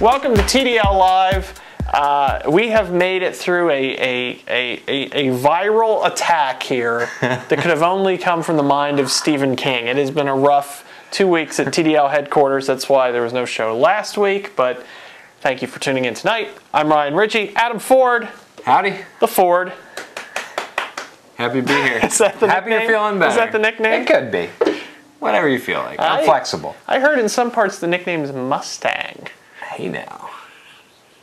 Welcome to TDL Live. We have made it through a viral attack here that could have only come from the mind of Stephen King. It has been a rough 2 weeks at TDL headquarters. That's why there was no show last week, but thank you for tuning in tonight. I'm Ryan Ritchie. Adam Ford. Howdy. The Ford. Happy to be here. Is that the Happy nickname? you're feeling better. Is that the nickname? It could be. Whatever you feel like. I'm flexible. I heard in some parts the nickname is Mustang. Hey now.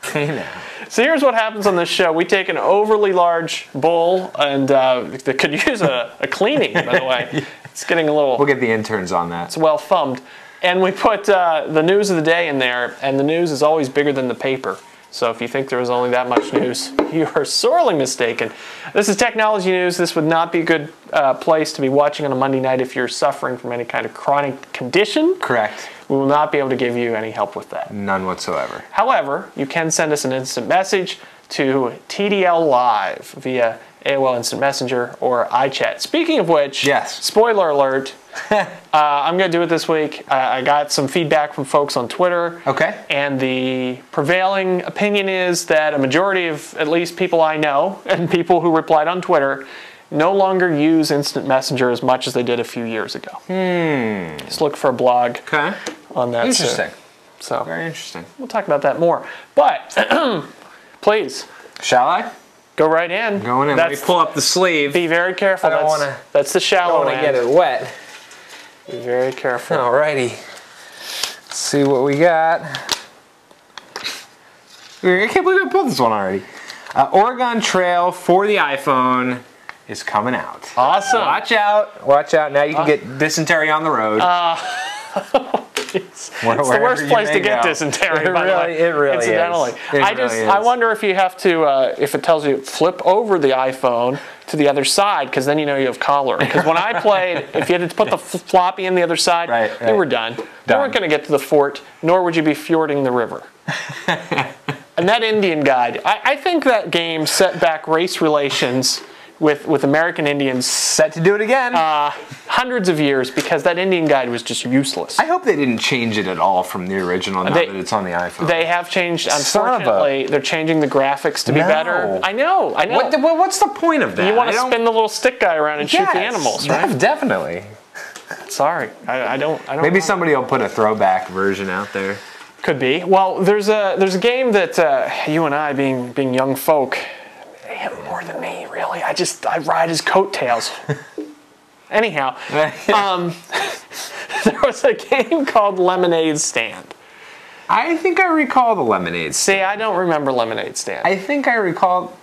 Hey now. So here's what happens on this show. We take an overly large bowl, and that could use a cleaning, by the way. It's getting a little... We'll get the interns on that. It's well thumbed. And we put the news of the day in there, and the news is always bigger than the paper. So if you think there was only that much news, you are sorely mistaken. This is technology news. This would not be a good place to be watching on a Monday night if you're suffering from any kind of chronic condition. Correct. We will not be able to give you any help with that. None whatsoever. However, you can send us an instant message to TDL Live via AOL Instant Messenger or iChat. Speaking of which, yes. Spoiler alert, I'm going to do it this week. I got some feedback from folks on Twitter. Okay. And the prevailing opinion is that a majority of at least people I know and people who replied on Twitter no longer use Instant Messenger as much as they did a few years ago. Just look for a blog on that. Interesting. So very interesting. We'll talk about that more. But please. Shall I? Go right in. Going in. Let me pull up the sleeve. Be very careful. That's the shallow end. I don't want to get it wet. Be very careful. Alrighty. Let's see what we got. I can't believe I pulled this one already. Oregon Trail for the iPhone is coming out. Awesome. Watch out. Watch out. Now you can get dysentery on the road. It's the worst place to get dysentery, by the way. It really incidentally. is. I wonder if you have to, if it tells you flip over the iPhone to the other side, because then you know you have cholera. Because when I played, if you had to put the floppy in the other side, you were done. You weren't going to get to the fort, nor would you be fjording the river. And that Indian guide, I think that game set back race relations with American Indians. Set to do it again. Hundreds of years, because that Indian guide was just useless. I hope they didn't change it at all from the original now that it's on the iPhone. They have changed, unfortunately. They're changing the graphics to be better. I know. What's the point of that? You want to spin the little stick guy around and shoot the animals, right? Definitely. Sorry. I don't Maybe somebody will put a throwback version out there. Could be. Well, there's a game that you and I, being young folk, him more than me, really. I ride his coattails. Anyhow, there was a game called Lemonade Stand. I think I recall the Lemonade Stand. See, I don't remember Lemonade Stand. I think I recall...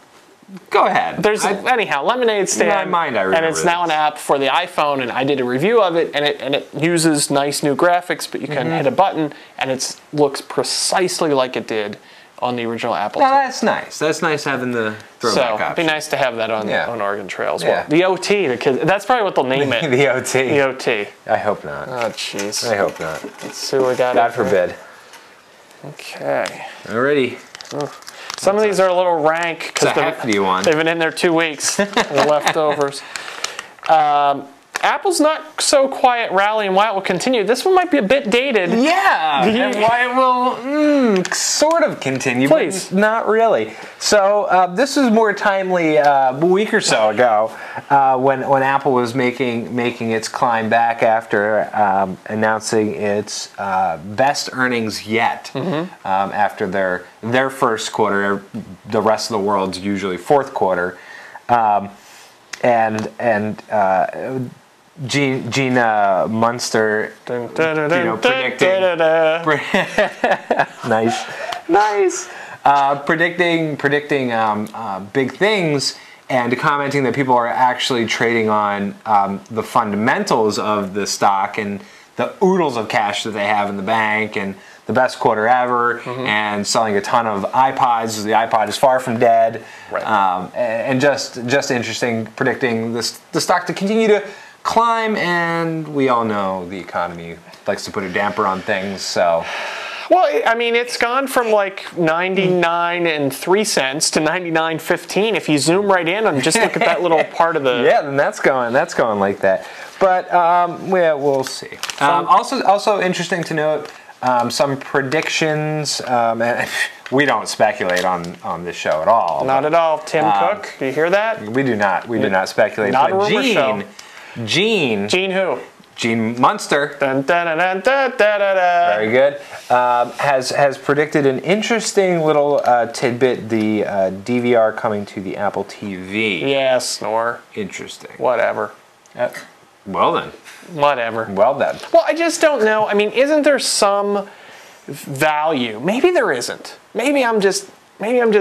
Go ahead. Anyhow, Lemonade Stand. In my mind, I remember. And it's now an app for the iPhone, and I did a review of it, and it uses nice new graphics, but you can hit a button, and it looks precisely like it did on the original Apple. No, that's nice. That's nice having the throwback option. It'd be nice to have that on Oregon Trail as well. The OT, that's probably what they'll name it. The OT. The OT. I hope not. Oh, jeez. I hope not. Let's see what we got. God forbid. Okay. Alrighty. Some of these are a little rank because they've been in there 2 weeks. The leftovers. Apple's not so quiet rally and why it will continue. This one might be a bit dated. Yeah, and why it will sort of continue, but not really. So this is more timely a week or so ago when Apple was making its climb back after announcing its best earnings yet after their first quarter. The rest of the world's usually fourth quarter, Gina Munster, predicting predicting big things and commenting that people are actually trading on the fundamentals of the stock and the oodles of cash that they have in the bank and the best quarter ever and selling a ton of iPods. The iPod is far from dead, and just interesting, predicting the stock to continue to climb, and we all know the economy likes to put a damper on things, so... Well, I mean, it's gone from like 99 3 cents to 99.15. If you zoom right in and just look at that little part of the... Yeah, then that's going like that. But, yeah, we'll see. Also interesting to note, some predictions. And we don't speculate on this show at all. Not at all. Tim Cook, do you hear that? We do not. We do not speculate. Not but a rumor show. Gene who? Gene Munster. Dun, dun, dun, dun, dun, dun, dun. Very good. Has predicted an interesting little tidbit, the DVR coming to the Apple TV. Yeah, snore. Interesting. Whatever. Well then. Whatever. Well then. Well, I just don't know. I mean, isn't there some value? Maybe there isn't. Maybe I'm just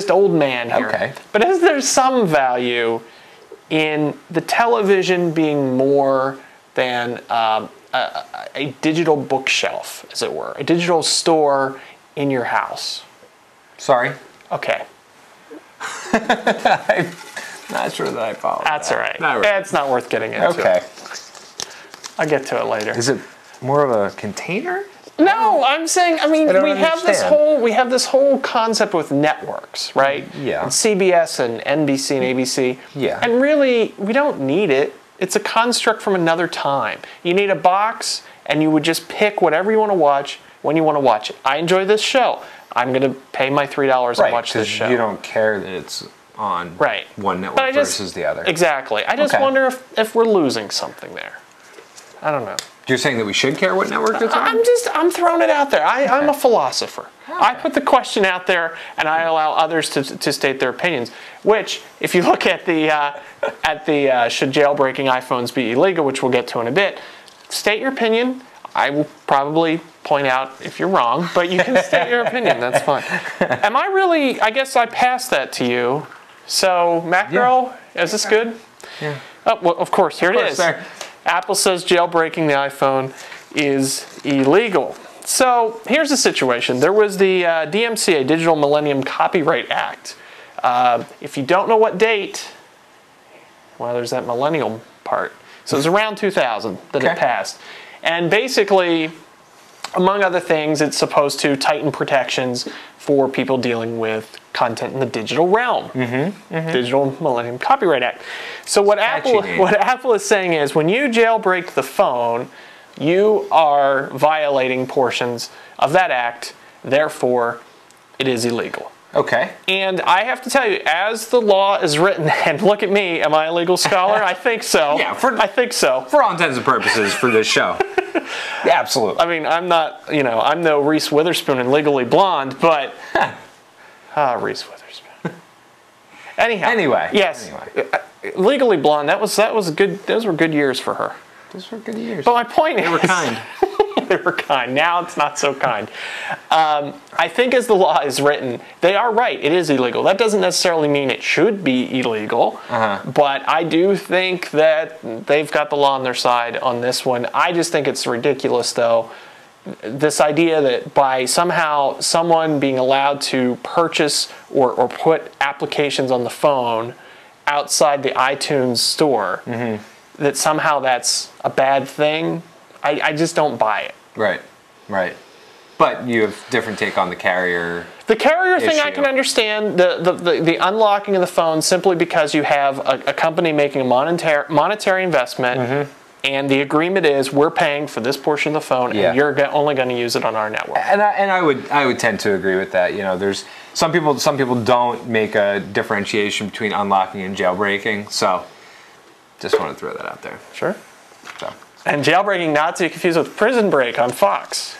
old man here. Okay. But is there some value in the television being more than a digital bookshelf, as it were, a digital store in your house? Sorry. Okay. I'm not sure that I follow. That's all right. Not really. It's not worth getting into. Okay. I'll get to it later. Is it more of a container? No, I'm saying, I mean, we have this whole concept with networks, right? Yeah. And CBS and NBC and ABC. Yeah. And really, we don't need it. It's a construct from another time. You need a box, and you would just pick whatever you want to watch when you want to watch it. I enjoy this show. I'm going to pay my $3 and watch this show. You don't care that it's on one network versus the other. Exactly. I just wonder if we're losing something there. I don't know. You're saying that we should care what network it's on? I'm throwing it out there. I'm a philosopher. Okay. I put the question out there, and I allow others to state their opinions. Which, if you look at the should jailbreaking iPhones be illegal, which we'll get to in a bit, state your opinion. I will probably point out if you're wrong, but you can state your opinion. That's fine. Am I really? I guess I passed that to you. So, Mac Girl, is this good? Yeah. Oh, well, of course. Here it is. There. Apple says jailbreaking the iPhone is illegal. So here's the situation. There was the DMCA, Digital Millennium Copyright Act. If you don't know what date, well, there's that millennial part. So it was around 2000 that it passed. And basically, among other things, it's supposed to tighten protections for people dealing with content in the digital realm. Digital Millennium Copyright Act. So what Apple is saying is, when you jailbreak the phone, you are violating portions of that act. Therefore, it is illegal. Okay. And I have to tell you, as the law is written, and look at me, am I a legal scholar? I think so. Yeah, I think so. For all intents and purposes for this show. Yeah, absolutely. I mean, I'm not, I'm no Reese Witherspoon in Legally Blonde, but Reese Witherspoon. Anyway. Yes. Legally Blonde. Those were good years for her. Those were good years. But my point is, they were kind. They were kind. Now it's not so kind. I think as the law is written, they are right. It is illegal. That doesn't necessarily mean it should be illegal. But I do think that they've got the law on their side on this one. I just think it's ridiculous, though. This idea that by somehow someone being allowed to purchase or put applications on the phone outside the iTunes store, that somehow that's a bad thing, I just don't buy it. Right. But you have a different take on the carrier. The carrier thing I can understand. The unlocking of the phone simply because you have a company making a monetary investment, and the agreement is we're paying for this portion of the phone, and you're only going to use it on our network. And I would tend to agree with that. There's some people don't make a differentiation between unlocking and jailbreaking. So just want to throw that out there. Sure. So. And jailbreaking not to be confused with Prison Break on Fox.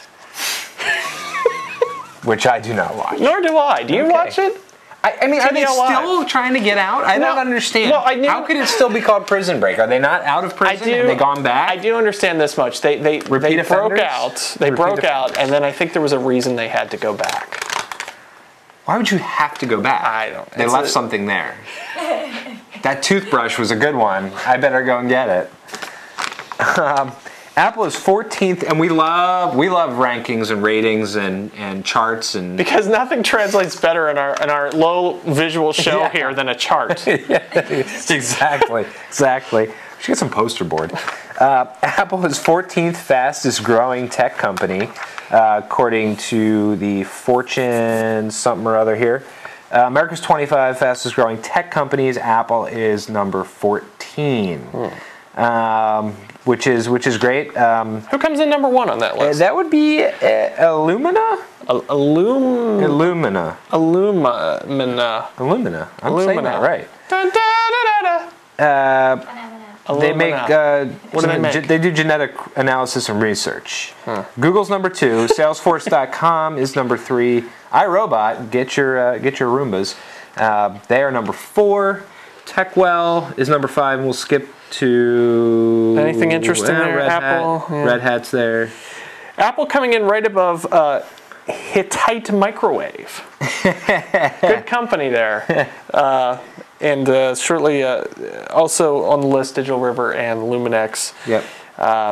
Which I do not watch. Nor do I. Do you watch it? I mean, are they still trying to get out? I don't understand. Well, how could it still be called Prison Break? Are they not out of prison? Have they gone back? I do understand this much. They broke out. They broke out, and then I think there was a reason they had to go back. Why would you have to go back? I don't. They left something there. That toothbrush was a good one. I better go and get it. Apple is 14th, and we love rankings and ratings and charts and because nothing translates better in our low visual show here than a chart. Exactly. We should get some poster board. Apple is 14th fastest growing tech company, according to the Fortune something or other here. America's 25 fastest growing tech companies. Apple is number 14. which is great. Who comes in number 1 on that list? That would be Illumina. Illumina. I'm saying that right. Dun, da, da, da, da. They make. What do they make? They do genetic analysis and research. Google's number 2. Salesforce.com is number 3. iRobot, get your Roombas. They are number 4. TechWell is number 5, and we'll skip to anything interesting there. Red Apple, Hat. Yeah. Red Hat's there. Apple coming in right above Hittite Microwave. Good company there. And shortly also on the list, Digital River and Luminex. Yep.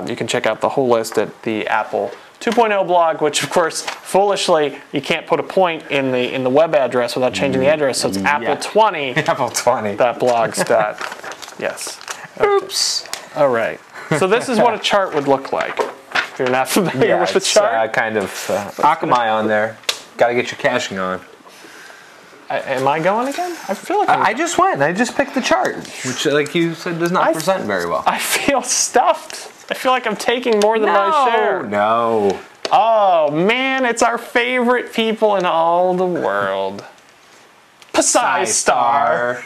You can check out the whole list at the Apple 2.0 blog, which of course, foolishly, you can't put a point in the web address without changing the address, so it's Apple 20. Apple 20. .blogs. Yes. Okay. Oops. All right. So this is what a chart would look like. If you're not familiar with the chart. Kind of Akamai on there. Got to get your caching on. Am I going again? I feel like I just went. I just picked the chart, which, like you said, does not present very well. I feel stuffed. I feel like I'm taking more than my share. No. Oh, man, it's our favorite people in all the world. Psystar.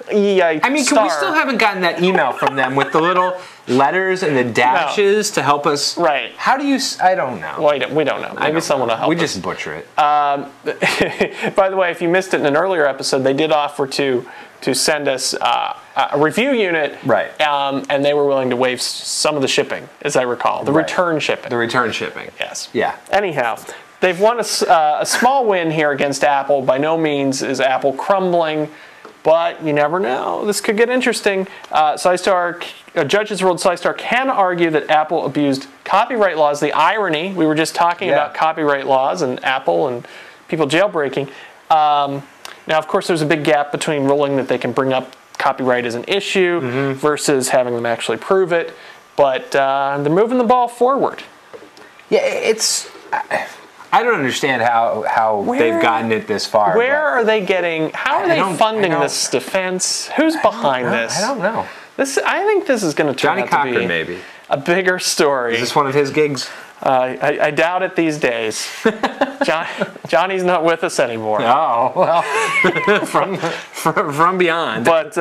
I mean, we still haven't gotten that email from them with the little letters and the dashes to help us. Right. How do you? I don't know. Well, we don't know. Maybe someone will help. We just butcher it. By the way, if you missed it in an earlier episode, they did offer to send us a review unit, right? And they were willing to waive some of the shipping, as I recall, the return shipping. The return shipping. Yes. Yeah. Anyhow, they've won a small win here against Apple. By no means is Apple crumbling, but you never know. This could get interesting. Judges ruled Psystar can argue that Apple abused copyright laws. The irony, we were just talking about copyright laws and Apple and people jailbreaking. Now, of course, there's a big gap between ruling that they can bring up copyright as an issue versus having them actually prove it. But they're moving the ball forward. Yeah, it's... I don't understand how they've gotten it this far. Where are they getting... How are they funding this defense? Who's behind this? I don't know. I think this is going to turn out to be maybe. A bigger story. Is this one of his gigs? I doubt it these days. Johnny's not with us anymore. Oh, well, from beyond. But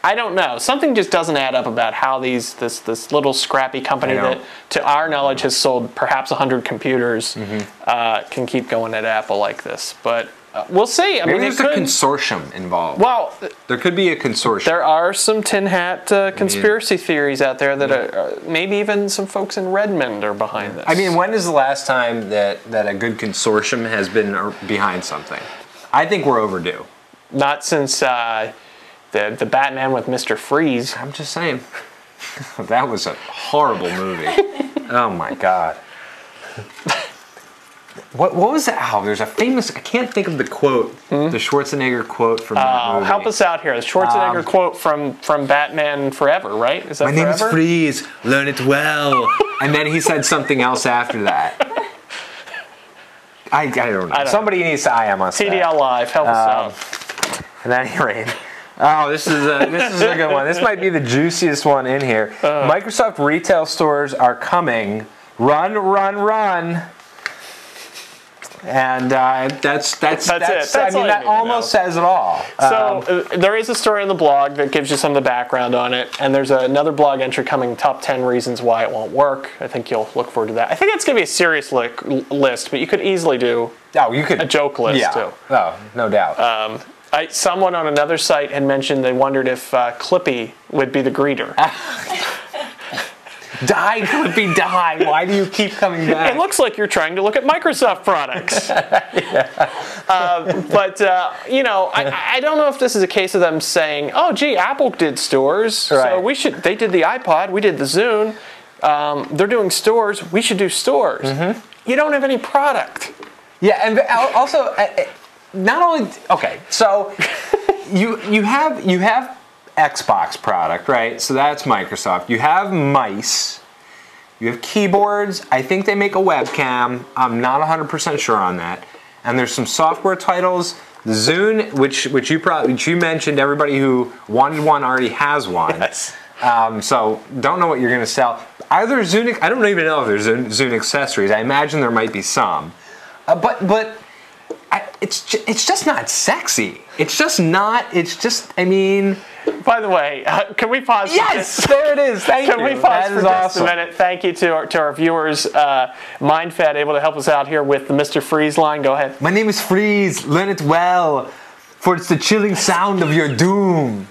I don't know. Something just doesn't add up about how this little scrappy company that, to our knowledge, has sold perhaps 100 computers can keep going at Apple like this. But we'll see. Maybe there's a consortium involved. Well, there could be a consortium. There are some tin hat conspiracy theories out there that are maybe even some folks in Redmond are behind this. I mean, when is the last time that a good consortium has been behind something? I think we're overdue. Not since the Batman with Mr. Freeze. I'm just saying. That was a horrible movie. Oh my God. What was that? Oh, there's a famous, I can't think of the quote, the Schwarzenegger quote from that movie. Help us out here. The Schwarzenegger quote from Batman Forever, right? Is that My name's Freeze, learn it well. And then he said something else after that. I don't know. Somebody needs to IM us. TDL Live, help us out. At any rate. Oh, this is a good one. This might be the juiciest one in here. Microsoft retail stores are coming. Run, run, run. And that's it. I mean, that almost says it all. So there is a story on the blog that gives you some of the background on it, and there's another blog entry coming, top 10 reasons why it won't work. I think you'll look forward to that. I think it's going to be a serious list, but you could easily do a joke list too. Oh, no doubt. Someone on another site had mentioned they wondered if Clippy would be the greeter. Die, Clippy, die. Why do you keep coming back? It looks like you're trying to look at Microsoft products. I don't know if this is a case of them saying, oh, gee, Apple did stores, so they did the iPod, we did the Zune, they're doing stores, we should do stores. You don't have any product. Yeah, and also, not only, okay, so you have Xbox product, right? So that's Microsoft. You have mice. You have keyboards. I think they make a webcam. I'm not 100% sure on that. And there's some software titles The Zune, which you mentioned, everybody who wanted one already has one. Yes. So don't know what you're going to sell. Are there Zune? I don't even know if there's Zune accessories. I imagine there might be some, but it's just not sexy. It's just not. It's just. I mean. By the way, can we pause? Yes, there it is. Thank you. Can we pause for just a minute? Thank you to our viewers. MindFed able to help us out here with the Mr. Freeze line. Go ahead. My name is Freeze. Learn it well, for it's the chilling sound of your doom.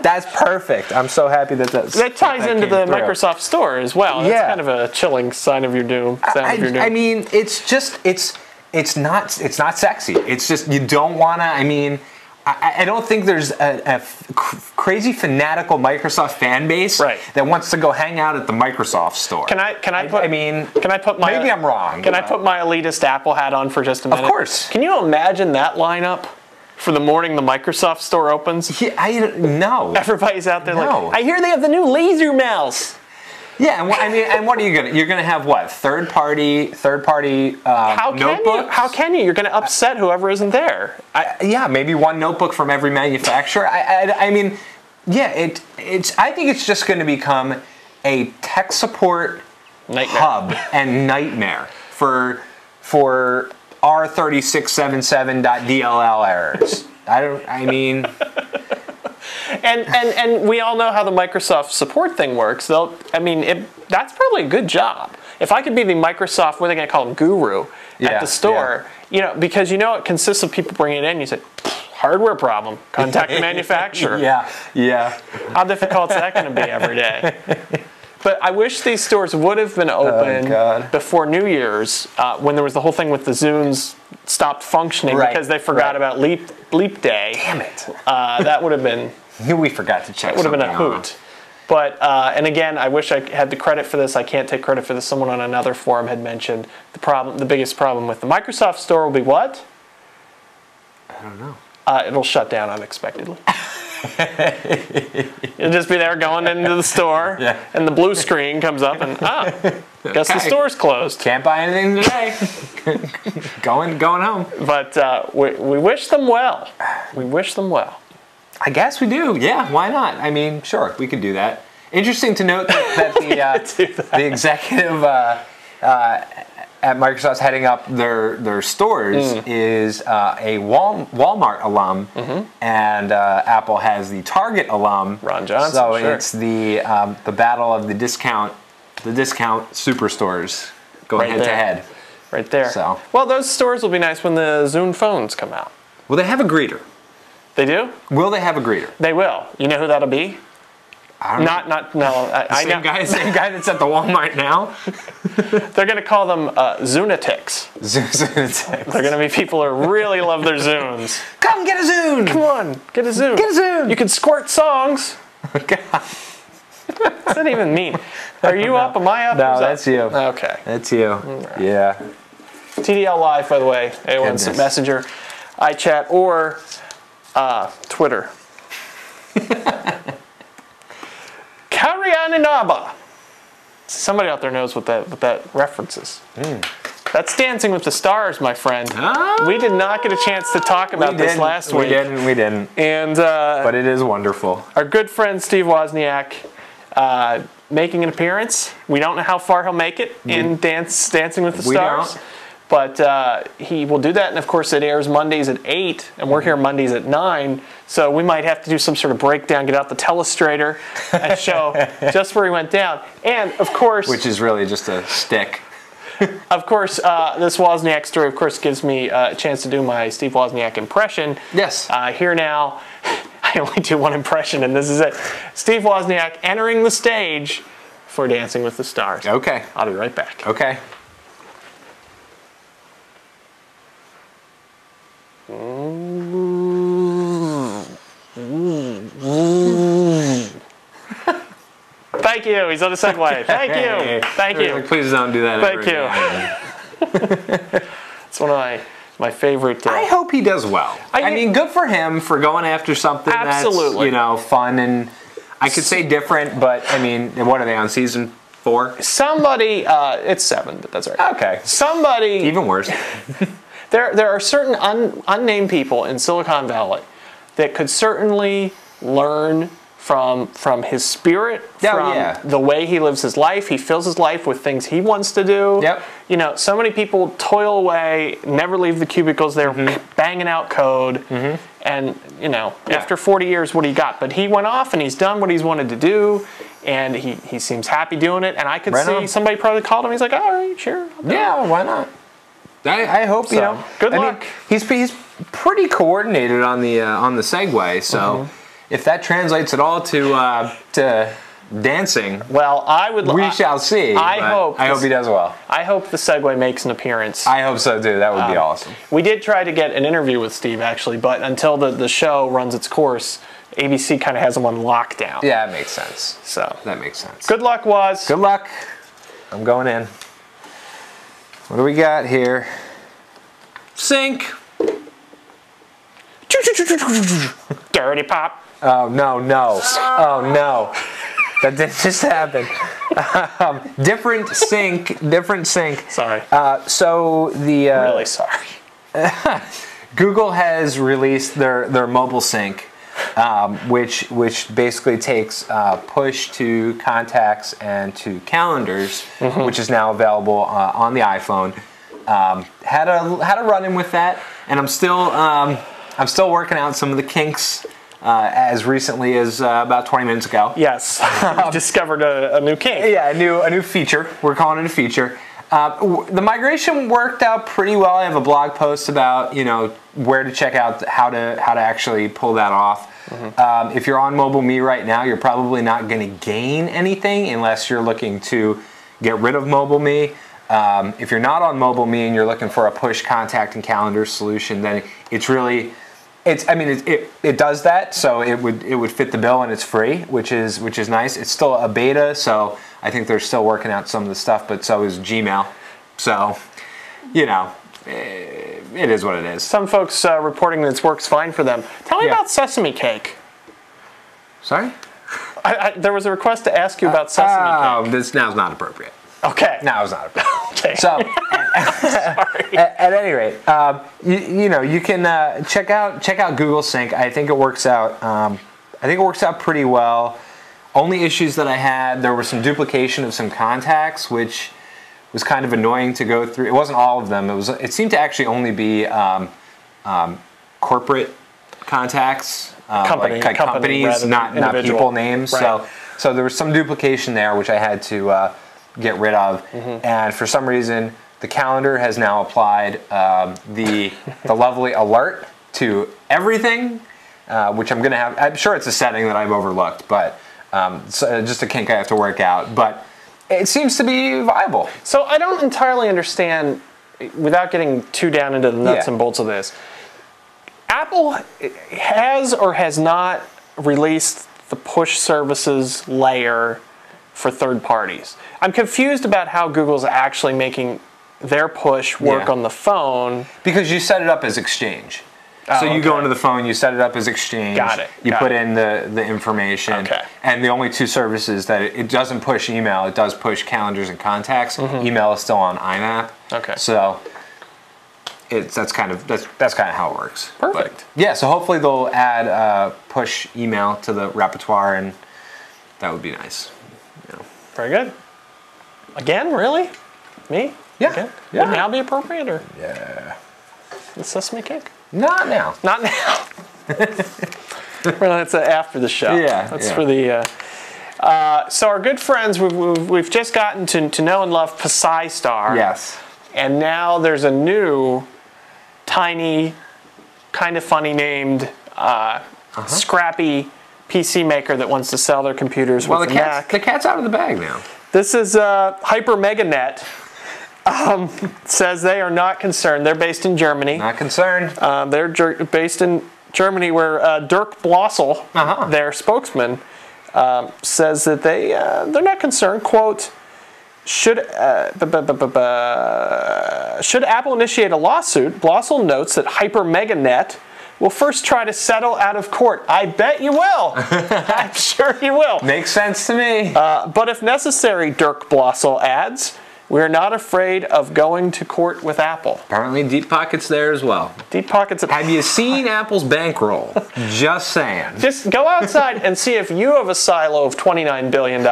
That's perfect. I'm so happy that that ties into the Microsoft Store as well. Yeah. That's kind of a chilling sign of your doom. I mean, it's just it's not sexy. It's just you don't wanna. I mean. I don't think there's a crazy fanatical Microsoft fan base that wants to go hang out at the Microsoft Store. Can I put my maybe I'm wrong. Can I put my elitist Apple hat on for just a minute? Of course. Can you imagine that lineup for the morning the Microsoft Store opens? Yeah, no. Everybody's out there like, I hear they have the new laser mouse. Yeah, and what are you gonna? You're gonna have what? Third party notebooks? How can you? You're gonna upset whoever isn't there. Yeah, maybe one notebook from every manufacturer. I mean, yeah, I think it's just going to become a tech support hub and nightmare for R3677.dll errors. And we all know how the Microsoft support thing works. That's probably a good job. If I could be the Microsoft, what are they going to call them, guru at the store, because it consists of people bringing it in. You say, hardware problem, contact the manufacturer. Yeah. How difficult is that going to be every day? But I wish these stores would have been open before New Year's, when there was the whole thing with the Zunes stopped functioning because they forgot about Leap Day. Damn it. That would have been... We forgot to check. That would have been a hoot. But, and again, I wish I had the credit for this. I can't take credit for this. Someone on another forum had mentioned the biggest problem with the Microsoft Store will be what? I don't know. It'll shut down unexpectedly. You'll just be there going into the store, and the blue screen comes up, and guess the store's closed. Can't buy anything today. going home. But we wish them well. We wish them well. I guess we do. Yeah, why not? I mean, sure, we could do that. Interesting to note that the executive at Microsoft's heading up their stores is a Walmart alum, and Apple has the Target alum. Ron Johnson. So it's the battle of the discount superstores going head to head. Right there. So well, those stores will be nice when the Zune phones come out. Will they have a greeter? They do? Will they have a greeter? They will. You know who that'll be? I don't know. Same guy that's at the Walmart now. They're going to call them Zunatics. Zunatics. They're going to be people who really love their Zunes. Come get a Zune. Come on, get a Zune. Get a Zune. You can squirt songs. God. What's that even mean? Are you up? Am I up? No, that's you. Okay. That's you. Right. Yeah. TDL Live, by the way. A1 Messenger, iChat, or Twitter. Karianinaba. Somebody out there knows what that references. That's Dancing with the Stars, my friend. We did not get a chance to talk about this last week. We didn't. And but it is wonderful. Our good friend Steve Wozniak making an appearance. We don't know how far he'll make it in Dancing with the Stars. Don't. But he will do that, and of course it airs Mondays at 8, and we're here Mondays at 9, so we might have to do some sort of breakdown, get out the telestrator, and show just where he went down. And of course... Which is really just a stick. Of course, this Wozniak story, of course, gives me a chance to do my Steve Wozniak impression. Yes. Here now, I only do one impression, and this is it. Steve Wozniak entering the stage for Dancing with the Stars. Okay. I'll be right back. Okay. Thank you. He's on a Segway. Thank you. Thank you. Please don't do that. Thank you. It's one of my favorite. I hope he does well. I mean, good for him for going after something that's fun and I could say different, but I mean, what are they on season 4? Somebody, it's 7, but that's all right. Okay. Somebody even worse. There are certain unnamed people in Silicon Valley that could certainly learn from his spirit, from the way he lives his life. He fills his life with things he wants to do. Yep. You know, so many people toil away, never leave the cubicles. They're banging out code. And, you know, after 40 years, what do you got? But he went off and he's done what he's wanted to do. And he seems happy doing it. And I could see somebody probably called him. He's like, all right, sure. Yeah, why not? I hope, you know. Good luck. Mean, he's pretty coordinated on the Segway, so if that translates at all to dancing, well, we shall see. I hope he does well. I hope the Segway makes an appearance. I hope so too. That would be awesome. We did try to get an interview with Steve actually, but until the show runs its course, ABC kind of has him on lockdown. Yeah, that makes sense. So that makes sense. Good luck, Woz. Good luck. I'm going in. What do we got here? Sync. Dirty pop. Oh, no. Oh, no. That didn't just happen. Different sync. Sorry. So the... really sorry. Google has released their mobile sync, which basically takes push to contacts and to calendars, which is now available on the iPhone. Had a run-in with that, and I'm still working out some of the kinks as recently as about 20 minutes ago. Yes, you discovered a new kink. Yeah, a new feature. We're calling it a feature. The migration worked out pretty well. I have a blog post about where to check out how to actually pull that off. If you're on Mobile Me right now, you're probably not going to gain anything unless you're looking to get rid of Mobile Me. If you're not on Mobile Me and you're looking for a push contact and calendar solution, then it does that, so it would fit the bill and it's free, which is nice. It's still a beta, so I think they're still working out some of the stuff, but so is Gmail. So, it is what it is. Some folks reporting that it works fine for them. Tell me about Sesame Cake. Sorry? There was a request to ask you about Sesame Cake. This now's not appropriate. Okay. Now it's not appropriate. Okay. So, at any rate, you can check out Google Sync. I think it works out. Pretty well. Only issues that I had, there was some duplication of some contacts, which was kind of annoying to go through. It wasn't all of them. It seemed to actually only be corporate contacts, companies, not people names. Right. So there was some duplication there, which I had to get rid of. And for some reason, the calendar has now applied the lovely alert to everything, which I'm going to have. I'm sure it's a setting that I've overlooked, but so just a kink I have to work out. But it seems to be viable. So I don't entirely understand, without getting too down into the nuts and bolts of this, Apple has or has not released the push services layer for third parties. I'm confused about how Google's actually making their push work on the phone. Because you set it up as Exchange. So you go into the phone, you set it up as Exchange. Got it. You put in the information. Okay. And the only two services that it doesn't push email, it does push calendars and contacts. Email is still on IMAP. Okay. So that's kind of how it works. Perfect. But, so hopefully they'll add push email to the repertoire, and that would be nice. Very good. Again, really? Me? Yeah. Again? Yeah. Would now be appropriate, or? Yeah. The Sesame Cake? Not now. Not now. Well, that's after the show. Yeah. That's for the. So our good friends, we've just gotten to know and love Psy Star. Yes. And now there's a new, tiny, kind of funny named, scrappy PC maker that wants to sell their computers with the Mac. The cat's out of the bag now. This is Hyper MegaNet. Says they are not concerned. They're based in Germany. Not concerned. They're based in Germany, where Dirk Blossel, their spokesman, says that they're not concerned. Quote, should Apple initiate a lawsuit, Blossel notes that Hyper MegaNet will first try to settle out of court. I bet you will. I'm sure you will. Makes sense to me. But if necessary, Dirk Blossel adds, We're not afraid of going to court with Apple. Apparently deep pockets there as well. Deep pockets. Have you seen Apple's bankroll? Just saying. Just go outside and see if you have a silo of $29 billion.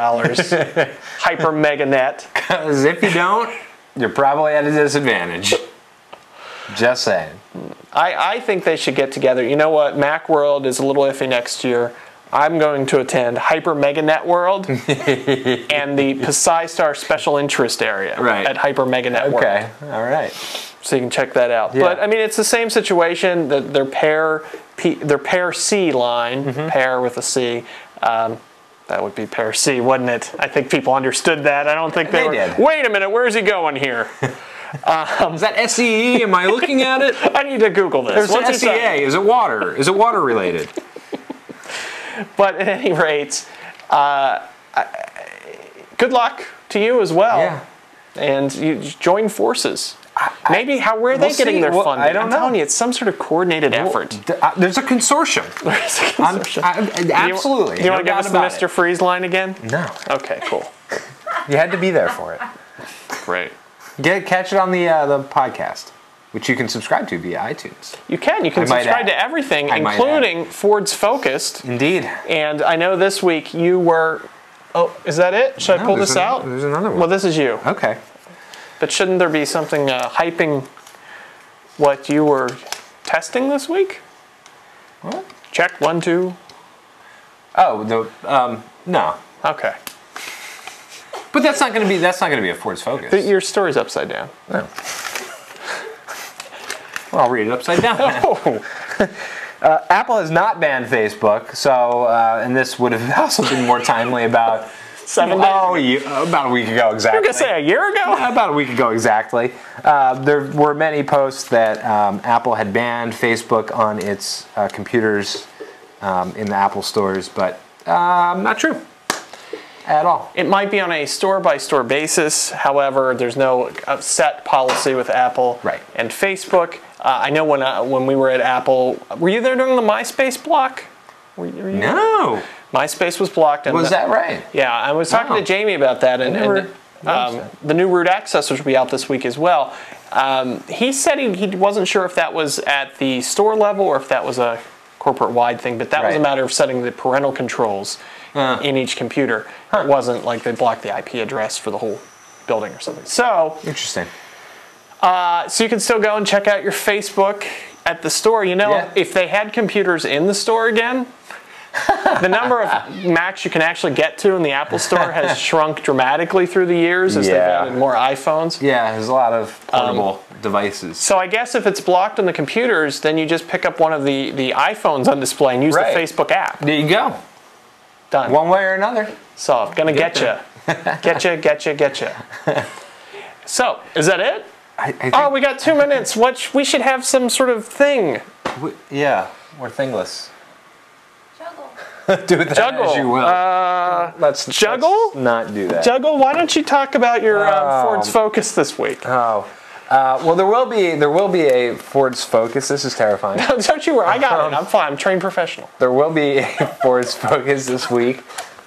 Hyper mega net. Because if you don't, you're probably at a disadvantage. Just saying. I think they should get together. You know what? Macworld is a little iffy next year. I'm going to attend Hyper Mega Net World and the PsyStar Special Interest Area at Hyper Mega Net World. Okay, all right. So you can check that out. Yeah. But I mean, it's the same situation. Their pair C line, pair with a C. That would be pair C, wouldn't it? I think people understood that. I don't think they did. Wait a minute, where's he going here? Is that SEE? Am I looking at it? I need to Google this. There's SEA. Is it water? Is it water related? But at any rate, good luck to you as well. Yeah. And you join forces. Maybe where are they getting their funding? I don't know. I'm telling you, it's some sort of coordinated effort. There's a consortium. There's a consortium. Absolutely. Do you want to give us the Mr. Freeze line again? No. Okay, cool. You had to be there for it. Great. Catch it on the podcast, which you can subscribe to via iTunes. You can. You can subscribe to everything, including Ford's Focused. Indeed. And I know this week you were... Oh, is that it? Should I pull this out? There's another one. Well, this is you. Okay. But shouldn't there be something hyping what you were testing this week? What? Check, 1, 2. Oh, no. Okay. But that's not going to be a Ford's Focus. Your story's upside down. No. Well, I'll read it upside down. Oh. Apple has not banned Facebook, so and this would have also been more timely about 7 days. About a week ago exactly. You're gonna say a year ago? About a week ago exactly. There were many posts that Apple had banned Facebook on its computers in the Apple stores, but not true. At all. It might be on a store-by-store basis. However, there's no set policy with Apple and Facebook. I know when we were at Apple, were you there during the MySpace block? Were you no. MySpace was blocked. And was that right? Yeah, I was talking to Jamie about that, and the new root accessors will be out this week as well. He said he wasn't sure if that was at the store level or if that was a corporate-wide thing, but that was a matter of setting the parental controls in each computer. It wasn't like they blocked the IP address for the whole building or something. So interesting. So you can still go and check out your Facebook at the store. You know, if they had computers in the store again, the number of Macs you can actually get to in the Apple Store has shrunk dramatically through the years as they've added more iPhones. Yeah, there's a lot of portable devices. So I guess if it's blocked on the computers, then you just pick up one of the iPhones on display and use the Facebook app. There you go. Done. One way or another. So, gonna get you. Get you. So, is that it? I think we got 2 minutes. We should have some sort of thing. We're thingless. Juggle. Do that as you will. Let's not do that. Juggle. Why don't you talk about your Ford's Focus this week? Well, there will be a Ford's Focus. This is terrifying. Don't you worry. I got it. I'm fine. I'm trained professional. There will be a Ford's Focus this week.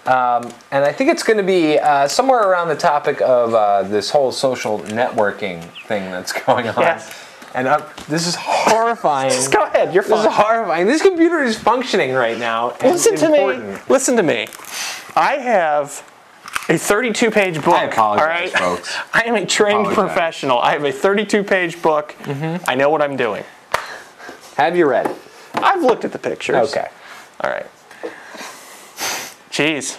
And I think it's going to be somewhere around the topic of this whole social networking thing that's going on. Yes. And this is horrifying. Just go ahead. You're fine. This is horrifying. This computer is functioning right now. Listen to me. Listen to me. I have a 32-page book. I apologize, folks. I am a trained professional. I have a 32-page book. I know what I'm doing. Have you read it? I've looked at the pictures. Okay. All right. Jeez.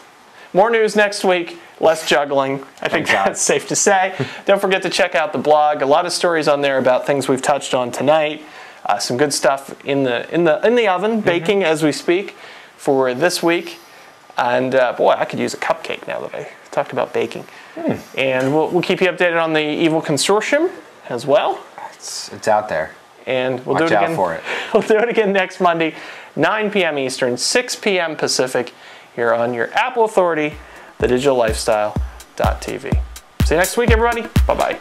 More news next week. Less juggling. I think that's safe to say. Don't forget to check out the blog. A lot of stories on there about things we've touched on tonight. Some good stuff in the oven, baking as we speak for this week. And boy, I could use a cupcake now that I talked about baking. And we'll keep you updated on the Evil Consortium as well. It's out there. And we'll do it again. Watch out for it. We'll do it again next Monday, 9 p.m. Eastern, 6 p.m. Pacific, here on your Apple Authority, thedigital lifestyle.tv. See you next week, everybody. Bye-bye.